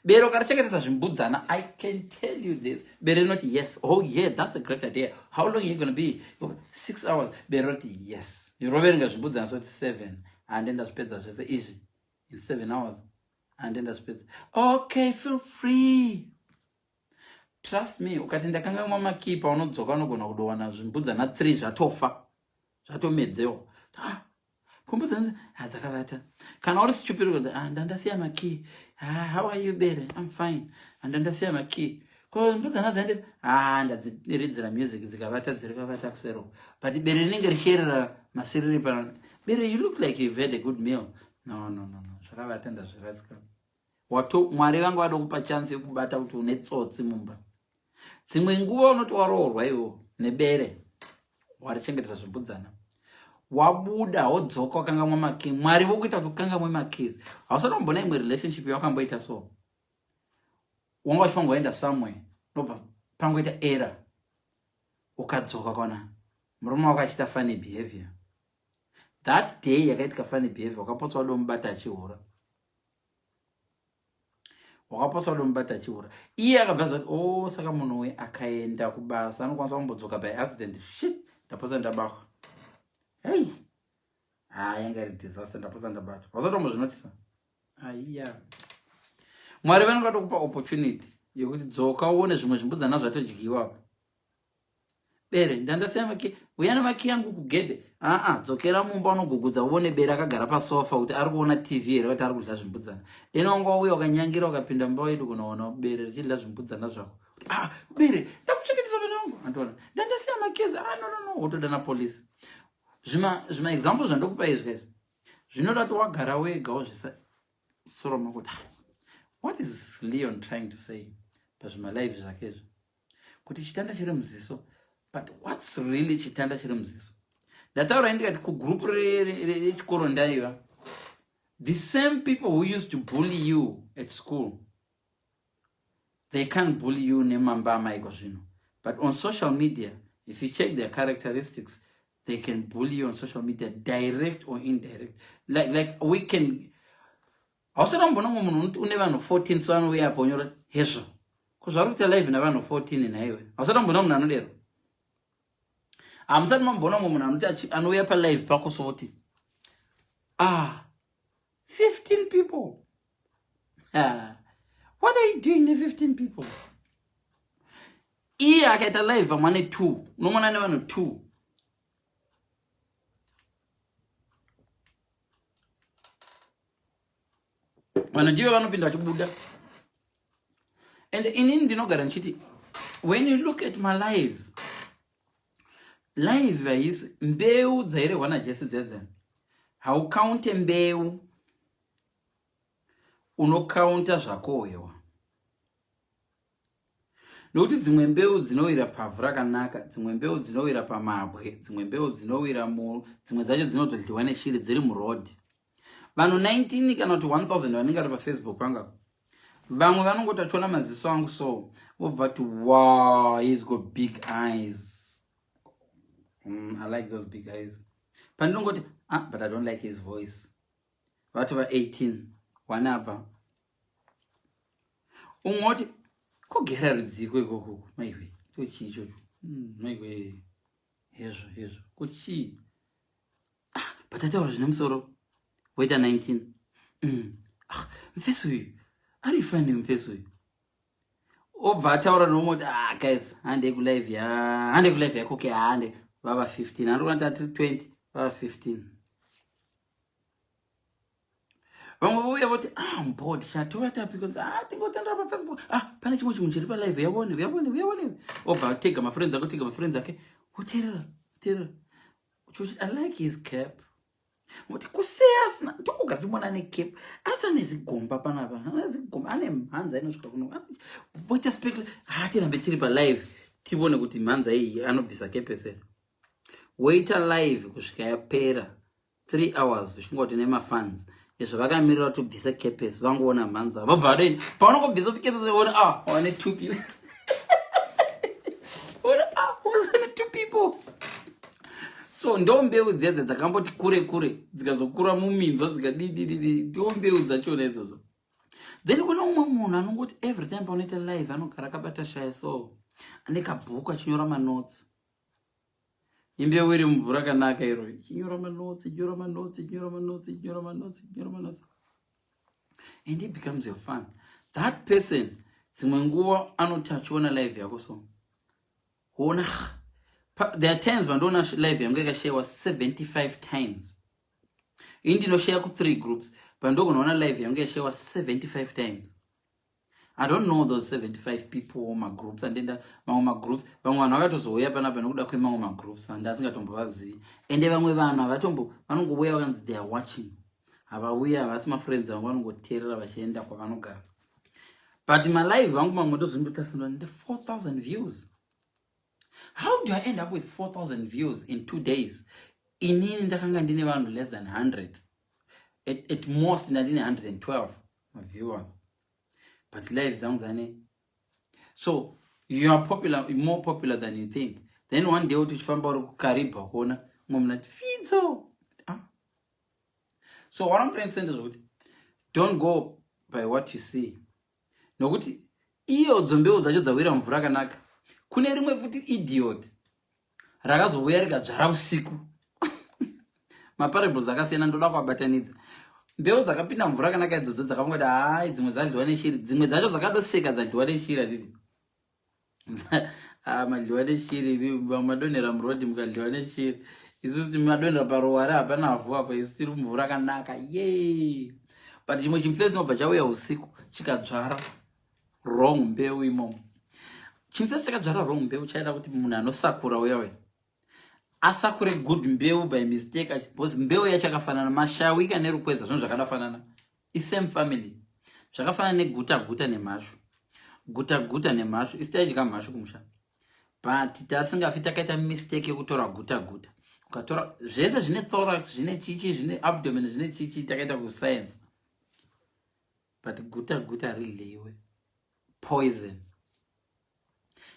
S1: Bere ukarichengetesa zvimbudzana, I can tell you this. Bere not yes. Oh yeah, that's a great idea. How long are you going to be? 6 hours. Bere not yes. Roverenga zvimbudzana so 7 and then ndazvipedza zvese izvi in 7 hours and then ndazvipedza. Okay, feel free. Trust me, ukati ndakanga mamakipa unodzoka unogona kudowana zvimbudzana 3 zvatofa. Zvatomedzewa. Kumbudzana dzakavata. Kana uri stupid with ndandasiya makey. How are you Bere? I'm fine. And ndandasiya makey. Ko mbudzana dzande ndadziridzira music dzikavata dzirikavata kusero. But Bere rinenge richerera masiriri pana. Bere, you look like you've had a good meal. No. Zvakavata ndazviratsika. Wato Mwari vangu vada kupa chance yekubata kuti une tsotsi mumba. Dzimwe nguva unoti waroorwa iwo nebere. Warichengetesa zvimbudzana. Wabuda wodzoka wakanga mwamakey. Mwari vokuita kuti ukanga mwemakeys. Hausati wambona imwe relationship yawakamboita so. Wanga uchifanira kuenda somewhere. Nobva pangoita error. Ukadzoka kana murume wako achita funny behavior. That day yakaitika funny behavior, wakapotsa wadomubata achihura. wakapasa kudomubata achiura iye akabva zati oh saka munhu uyu akaenda kubasa anokwanisa kumbodzoka by accident shit ndapasa ndabakwa hey yanga iri disaster ndapasa ndabata wasatombozvinotisa aiya mwari vanongatokupa opportunity yekuti dzoka uone zvimwe zvimbudzana zvatodyiwapo bere ndandasiya maki uyana maki yangu kugedhe dzokera mumba unogugudza uone bere akagara pasofa kuti ari kuona tv here kuti ari kudya zvimbudzana denonga uya ukanyangira ukapinda mumba wedu kunoona bere richidya zvimbudzana zvako bere ndakuchengetesa bere wangu andiona ndandasiya makezi no wotodana polisi zvima example zvandokupa izvi zvinoda kuti wagara wega wozvisa soro makuti what is Leon trying to say pazvima live zvake izvi kuti chitanda chiri muziso. But what's really chitanda chiri muziso? Ndataura ndikati kugroup rechikoro ndaiva. The same people who used to bully you at school, they can't bully you nemambama iko zvino. But on social media, if you check their characteristics, they can bully you on social media, direct or indirect. Like we can. Hausara mbona munhu une vanhu 14 so anouya aponyora hezvo. Kozvari kuti live navanhu 14 naiwe. Hausara mbona munhu anodero. Amusati mambona munhu anoti anouya pa live pako soti 15 people. What are you doing the 15 people? Iye akaita live vamwane 2 unomona nevanhu 2 vanhu ndive vanopinda vachibuda. And inini ndinogara ndichiti when you look at my lives, live haisi mbeu dzairehwa naJesu dzedzene. Haukaunte mbeu, unokaunta zvakohwewa. Nokuti dzimwe mbeu dzinowira pavhu rakanaka, dzimwe mbeu dzinowira pamabwe, dzimwe mbeu dzinowira dzimwe dzacho dzinotodliwa neshiri dziri muroad. Vanhu 19 kana kuti 1000 vanenge vari paFacebook panga. Vamwe vanongoti vachiona maziso angu so vobva kuti wow, he's got big eyes. I like those big eyes. Pandongoti but I don't like his voice. Vati 18 wanabva. Umoti kogera rudziko ikoko maiwe tochicho maiwe hezvo kuchi but ataura zvine musoro waita 19 mfeso uyu ari fine mfeso uyu obva ataura nomoti guys hande kulive yako ke hande vava 15 andiri kuita 20 vava 15 vamwe vouya voti mbodi chatova tapiko tingotandira paFacebook pane chimwe chinhu chiri palive yavone obva atega mafriends ake woteerera chokuti I like his cap kuti kuseya asina ndokugara ndimona ane cap asi ane zigomba panapa ane mhanza inosvika kuno voita spekula tirambe tiri palive tivone kuti mhanza iyi anobvisa cap sera waita live kusvika yapera 3 hours uchingoti nemafans izvo vakamirira kutobvisa capes vangoona mhanza vabva vareni pavanongobvisa capes ona wane 2 people wane 2 people. So ndo mbeu dzedze dzakamboti kure dzikazokura muminzwa dzikadidididi ndo mbeu dzachona idzodzo. Then kuna umwe munhu anongoti every time paunoita live anogara akabata shaya so ane kabhuku achinyora manotes. Imbeu iri mumvura rakanaka iro ichinyora manotes. And it becomes your fun. That person dzimwe nguva anoti achiona live yako so ona there are times vandoona live yangu yakasharewa 75 times. Indi ndinoshare ku 3 groups pandokunoona live yangu yakasharewa 75 times. I don't know those 75 people my groups and then my groups vamwe vanhu vakatozouya panapa nekuda kwemamwe ma groups and asingatombovazivi ende vamwe vanhu avatombo vanongouya vakanzi they are watching havauya havasi mafriends vangu vanongoteerera vachienda kwavanogara. But my live vangu mamwe ndozvimbotasindwa ndi 4000 views. How do I end up with 4000 views in 2 days? Inini ndakanga ndine vanhu less than 100. At most ndine 112 viewers. But live zangu dzane. So you are popular, more popular than you think. Then one day uchifamba uri kukariba kuona mumwe munati Fidzo. So what I'm trying to say is don't go by what you see. nokuti iyo mbeu dzacho dzawira mvura kanaka. Kune rimwe futi idiot rakazouya rikadzvara usiku. Maparables akasiyana ndoda kuabatanidza. Mbeu dzakapinda mvura kanaka idzodzo dzakafunga kuti hai dzimwe dzadliwa neshiri, dzimwe dzacho dzakadoseka dzadliwa neshiri adini. Madliwa neshiri, madonhera murodhi mukadliwa neshiri. Isusu madonhera paruware hapana avhu apa, isusu tiri mvura kanaka. Yay! But chimwe chimufesi nobva chauya usiku chikadzvara wrong mbeu imomo. Chimufesi chakadzvara wrong mbeu chaida kuti munhu anosakura uya asakure good mbeu by mistake, because mbeu yacho yakafanana, mashawika nerukweza zvinhu zvakadafanana. Same family. Zvakafanana neguta nemhashu. Guta nemhashu isitaidya mhashu kumusha. But tasingafi takaita mistake yekutora guta. Ukatora zvese zvine thorax, zvine chichi, zvine abdomen, zvine chichi takaita kuscience. But guta ridliwe. Poison.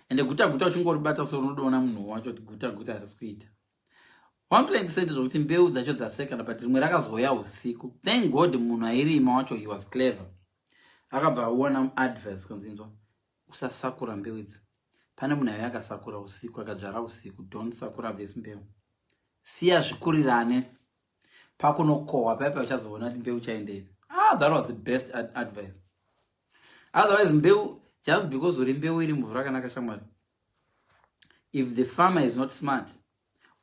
S1: And guta uchingoribata so unodoona munhu wacho kuti guta risikuita. One thing said kuti mbeu dzacho dzaseka, but rimwe rakazoya usiku. Thank God munhu airima wacho he was clever. Akabva aona advice kunzinzwa usasakura mbeu idzi. Pane munhu akasakura usiku akadzvara usiku. Don't sakura vesi mbeu. Siya zvikurirane. Pakunokohwa paipa uchazoona kuti mbeu chaendeni. That was the best advice. Otherwise mbeu, just because uri mbeu iri mvura kanaka shamwari, if the farmer is not smart,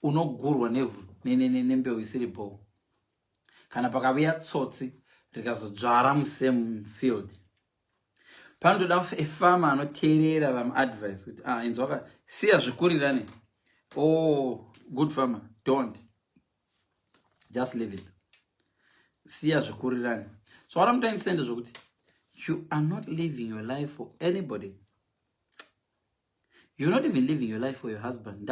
S1: unogurwa nevhu nembeu isiri bho. Kana pakavuya tsotsi rikazodzvara musame field. Panotoda a farmer anoteerera vamuadvice kuti inzwaka siya zvikurirane. Oh, good farmer, don't. Just leave it. Siya zvikurirane. So what I'm trying to say is that you are not living your life for anybody. You're not even living your life for your husband.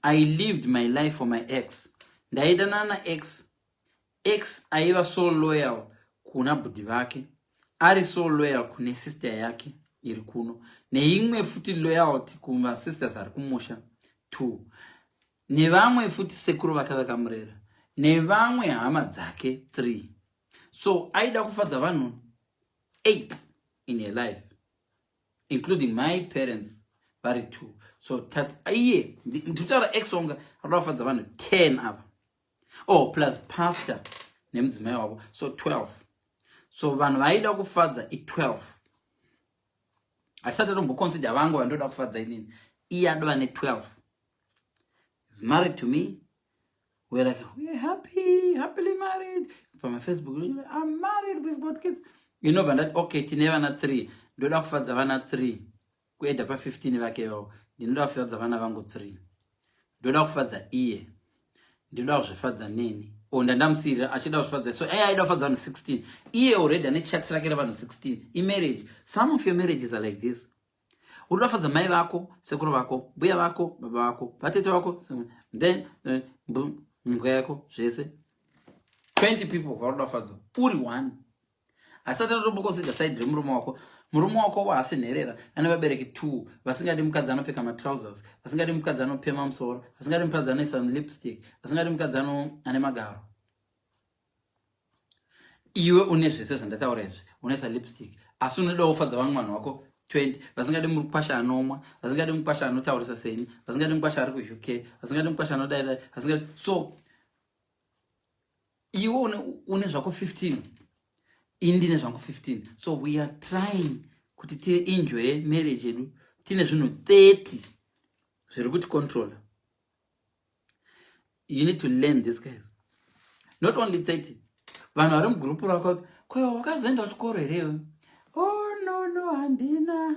S1: I lived my life for my ex. Ndaidanana ex. Ex aiva so loyal kuna budhi vake. Ari so loyal kune sister yake iri kuno. Neimwe futi loyalty kuma sisters ari kumusha 2. Nevamwe futi sekuru vake vakamurera. Nevamwe hama dzake 3. So aida kufadza vanhu 8 in a life, including my parents vari 2. So iye nditaura ex wanga aida kufadza vanhu 10 apa. Oh, plus pastor nemudzimai wavo, so 12. So vanhu vaida kufadza i12. Asati tomboconsider vangu vandoda kufadza inini. Iye adova ne12. He's married to me. We're like, we're happily married. From my Facebook, I'm married, we've got kids. You know, but that okay, tinevana 3. Ndoda kufadza vana 3. Kuenda pa 15 vake wao. Ndoda kufadza vana vangu 3. Ndoda kufadza iye. Ndoda kufadza nini. Ndandamsira achida kufadza. So aida kufadza vanhu 16. Iye already ane chat rakera vanhu 16. In marriage, some of your marriages are like this. Unoda kufadza mai vako, sekuru vako, mbuya vako, baba vako, vatete vako, then nyingwa yako zvese 20 people varoda kufadza uri 1. Asati tomboconsida side remurume wako. Murume wako waasinherera ane vabereki 2 vasingadi mukadzi anopfeka matrousers, vasingadi mukadzi anopema musoro, vasingadi mukadzi anoisa lipstick, vasingadi mukadzi ane magaro. Iwe une zvese zvandataura izvi, unoisa lipstick, asi unoda kufadza vamwe vanhu wako 20 vasingadi mukwasha anomwa, vasingadi mukwasha anotaurisa seni, vasingadi mukwasha ari ku-UK, vasingadi mukwasha anodaidai, vasingadi. So iwe une zvako 15, indine zvangu 15. So we are trying kuti enjoy marriage yedu tine zvinhu 30 zviri kuti control. You need to learn this, guys. Not only 30. Vanhu vari mugroup rako, "Koyo wakazoenda kuchikoro here?" "Oh no, handina."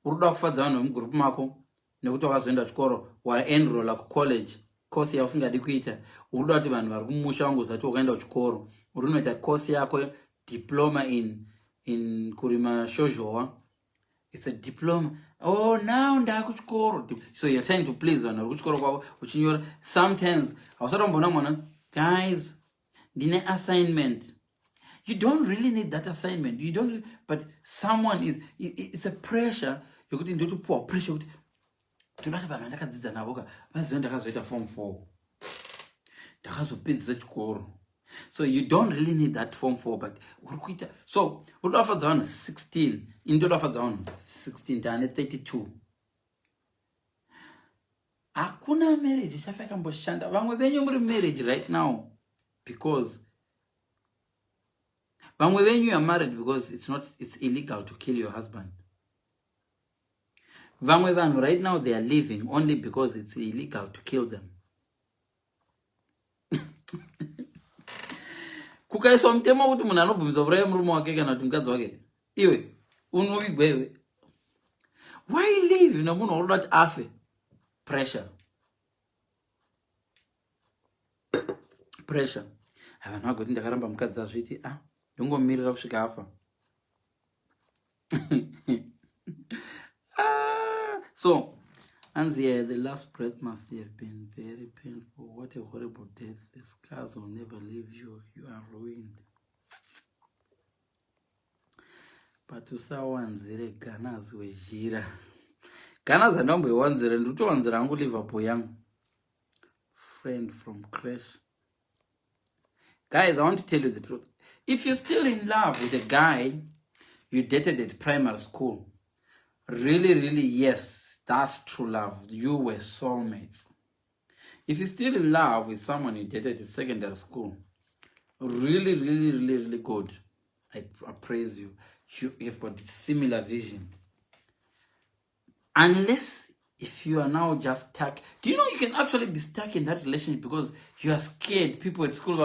S1: Uruda kufadza vanhu mugroup mako nekuti wakazoenda kuchikoro, waenrolla kucollege, course yausingadi kuita. Uruda kuti vanhu vari kumusha vangozati wakaenda kuchikoro. Urunoita course yako diploma in kurima shozhowa. It's a diploma. Oh, now ndakuchikoro. So you're trying to please vanhu vari kuchikoro kwavo uchinyora. Sometimes hausatomboona mwana, guys, ndine assignment. You don't really need that assignment. You don't, but someone is, it's a pressure. Yokuti ndotopuwa pressure kuti todati vanhu vandakadzidza navo ka vaziva ndakazoita form 4. Ndakazopedzisa chikoro. So you don't really need that form 4, but so what offer down 16, into offer down 16 tane 32. Hakuna marriage chafaka mboshanda. Vamwe venyu muri marriage right now because vamwe venyu are married because it's illegal to kill your husband. Vamwe vanhu right now they are living only because it's illegal to kill them. Kukaiswa mtemo kuti munhu anobvumisa uraya murume wake kana kuti mukadzi wake. Iwe unovigwa iwe. Why live nomunhu wakuda kuti afe? Pressure. Vanhu vagoti ndakaramba mukadzi azviti ndongomirira kusvika afa. So, Anzia, the last breath must have been very painful. What a horrible death. The scars will never leave you. You are ruined. But to sawanzire Ganas wejira. Ganas anombewanzire ndotowanzira angu Liverpool yangu. Friend from Crash. Guys, I want to tell you the truth. If you're still in love with a guy you dated at primary school, really, really, yes, that's true love. You were soulmates. If you're still in love with someone you dated at secondary school, really, really, really, really good. I praise you. You've got similar vision. Unless if you are now just stuck. Do you know you can actually be stuck in that relationship because you are scared people at school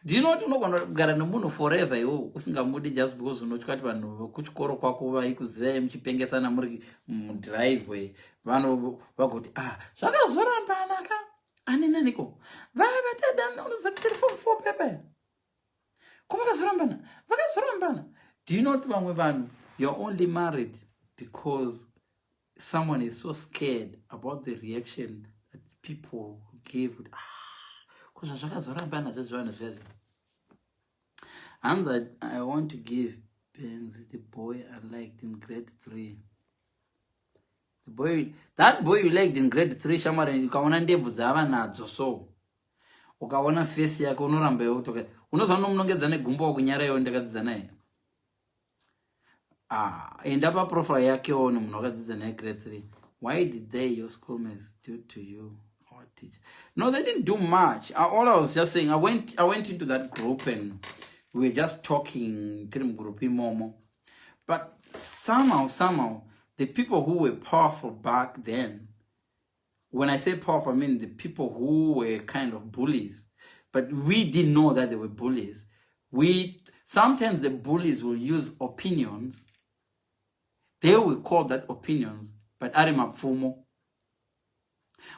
S1: do you know what unogara nemunhu forever iwo usingamudi just because unotya kuti vanhu kuchikoro kwako vaikuziva muchipengesana muri mudriveway vanhu vagoti zvakazorambana ka aninaniko vavatadana unozati telefone 4 pepe vakazorambana. Do you know what vamwe vanhu you're only married because someone is so scared about the reaction that people give. And I want to give Benz the boy I liked in grade 3. That boy you liked in grade 3, Shamara, ukaona ndevu dzava nadzo so. Ukaona face yake unoramba yotoka. Unozoona munongedza negumbo wakunyara yo ndakadzidza naye. Enda pa profile yake one munhu wakadzidza naye grade 3. Why did they, your schoolmates, do to you? No, they didn't do much. All I was just saying, I went into that group and we were just talking, Momo. But somehow, the people who were powerful back then, when I say powerful, I mean the people who were kind of bullies. But we didn't know that they were bullies. Sometimes the bullies will use opinions. They will call that opinions, but Arimapfumo.